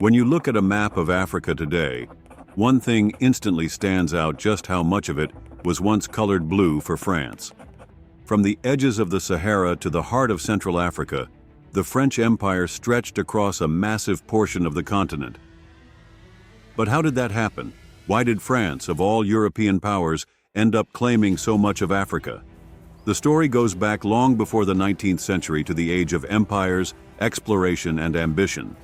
When you look at a map of Africa today, one thing instantly stands out: just how much of it was once colored blue for France. From the edges of the Sahara to the heart of Central Africa, the French Empire stretched across a massive portion of the continent. But how did that happen? Why did France, of all European powers, end up claiming so much of Africa? The story goes back long before the 19th century to the age of empires, exploration, and ambition.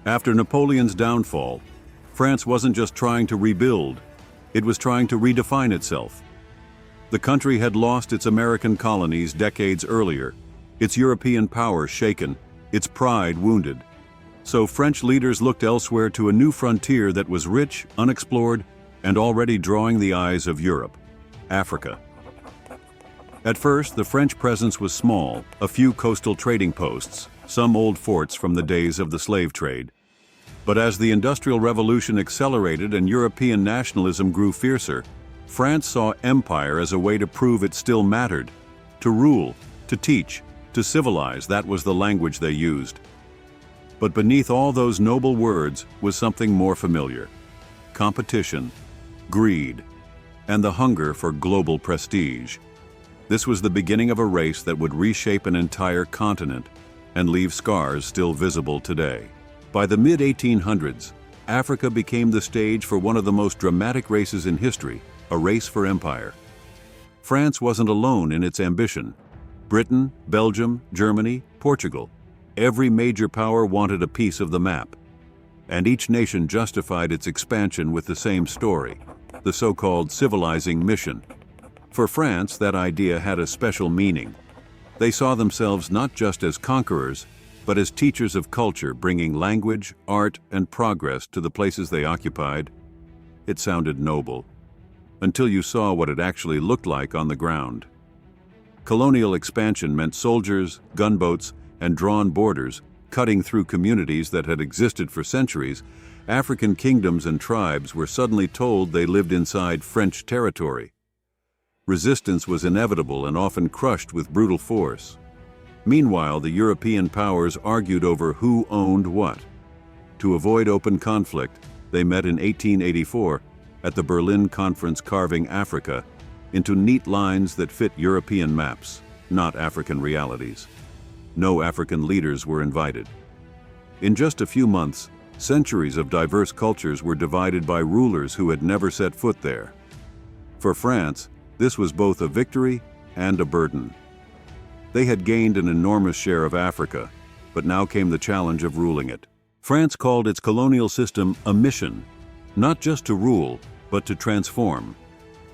After Napoleon's downfall, France wasn't just trying to rebuild, it was trying to redefine itself. The country had lost its American colonies decades earlier, its European power shaken, its pride wounded. So French leaders looked elsewhere to a new frontier that was rich, unexplored, and already drawing the eyes of Europe: Africa. At first, the French presence was small: a few coastal trading posts, some old forts from the days of the slave trade. But as the Industrial Revolution accelerated and European nationalism grew fiercer, France saw empire as a way to prove it still mattered. To rule, to teach, to civilize, that was the language they used. But beneath all those noble words was something more familiar: competition, greed, and the hunger for global prestige. This was the beginning of a race that would reshape an entire continent and leave scars still visible today. By the mid-1800s, Africa became the stage for one of the most dramatic races in history: a race for empire. France wasn't alone in its ambition. Britain, Belgium, Germany, Portugal, every major power wanted a piece of the map. And each nation justified its expansion with the same story: the so-called civilizing mission. For France, that idea had a special meaning. They saw themselves not just as conquerors, but as teachers of culture, bringing language, art, and progress to the places they occupied. It sounded noble, until you saw what it actually looked like on the ground. Colonial expansion meant soldiers, gunboats, and drawn borders cutting through communities that had existed for centuries. African kingdoms and tribes were suddenly told they lived inside French territory. Resistance was inevitable and often crushed with brutal force. Meanwhile, the European powers argued over who owned what. To avoid open conflict, they met in 1884 at the Berlin Conference, carving Africa into neat lines that fit European maps, not African realities. No African leaders were invited. In just a few months, centuries of diverse cultures were divided by rulers who had never set foot there. For France, this was both a victory and a burden. They had gained an enormous share of Africa, but now came the challenge of ruling it. France called its colonial system a mission, not just to rule, but to transform.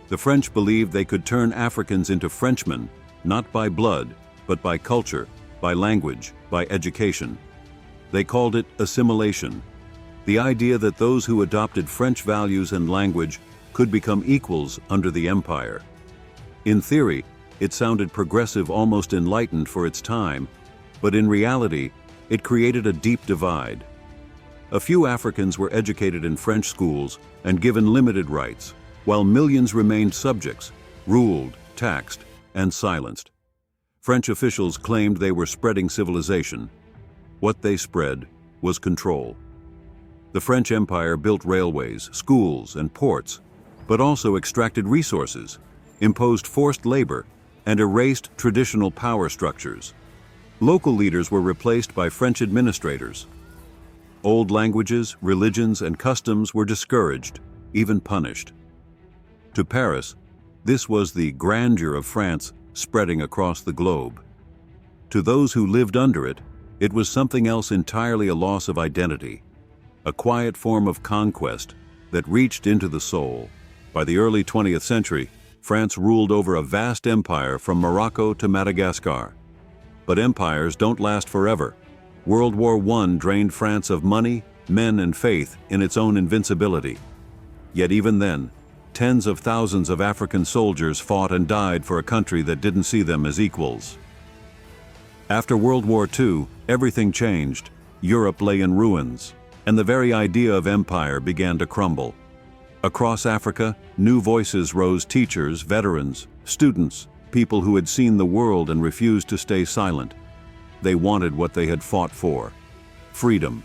The French believed they could turn Africans into Frenchmen, not by blood, but by culture, by language, by education. They called it assimilation, the idea that those who adopted French values and language could become equals under the empire. In theory, it sounded progressive, almost enlightened for its time, but in reality, it created a deep divide. A few Africans were educated in French schools and given limited rights, while millions remained subjects, ruled, taxed, and silenced. French officials claimed they were spreading civilization. What they spread was control. The French Empire built railways, schools, and ports, but also extracted resources, imposed forced labor, and erased traditional power structures. Local leaders were replaced by French administrators. Old languages, religions, and customs were discouraged, even punished. To Paris, this was the grandeur of France spreading across the globe. To those who lived under it, it was something else entirely: a loss of identity, a quiet form of conquest that reached into the soul. By the early 20th century, France ruled over a vast empire from Morocco to Madagascar. But empires don't last forever. World War I drained France of money, men, and faith in its own invincibility. Yet even then, tens of thousands of African soldiers fought and died for a country that didn't see them as equals. After World War II, everything changed. Europe lay in ruins, and the very idea of empire began to crumble. Across Africa, new voices rose: teachers, veterans, students, people who had seen the world and refused to stay silent. They wanted what they had fought for: freedom.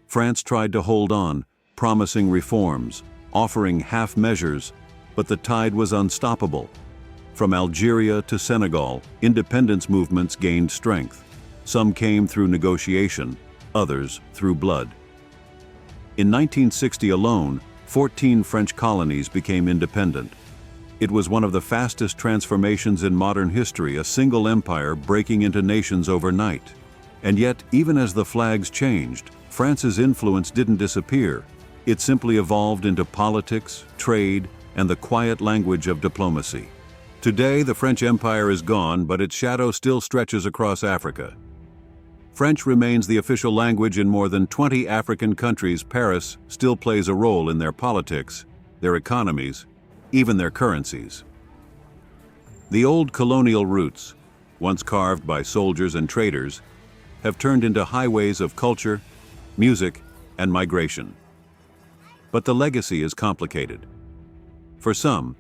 France tried to hold on, promising reforms, offering half measures, but the tide was unstoppable. From Algeria to Senegal, independence movements gained strength. Some came through negotiation, others through blood. In 1960 alone, 14 French colonies became independent. It was one of the fastest transformations in modern history, a single empire breaking into nations overnight. And yet, even as the flags changed, France's influence didn't disappear. It simply evolved into politics, trade, and the quiet language of diplomacy. Today, the French Empire is gone, but its shadow still stretches across Africa. French remains the official language in more than 20 African countries. Paris still plays a role in their politics, their economies, even their currencies. The old colonial roots, once carved by soldiers and traders, have turned into highways of culture, music, and migration. But the legacy is complicated. For some,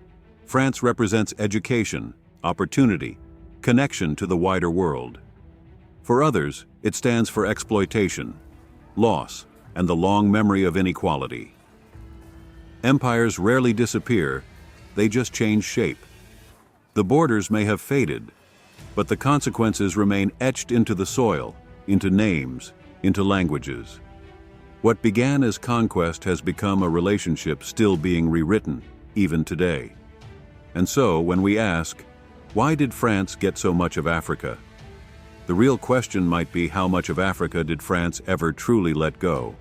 France represents education, opportunity, connection to the wider world. For others, it stands for exploitation, loss, and the long memory of inequality. Empires rarely disappear, they just change shape. The borders may have faded, but the consequences remain etched into the soil, into names, into languages. What began as conquest has become a relationship still being rewritten, even today. And so, when we ask, why did France get so much of Africa? The real question might be, how much of Africa did France ever truly let go?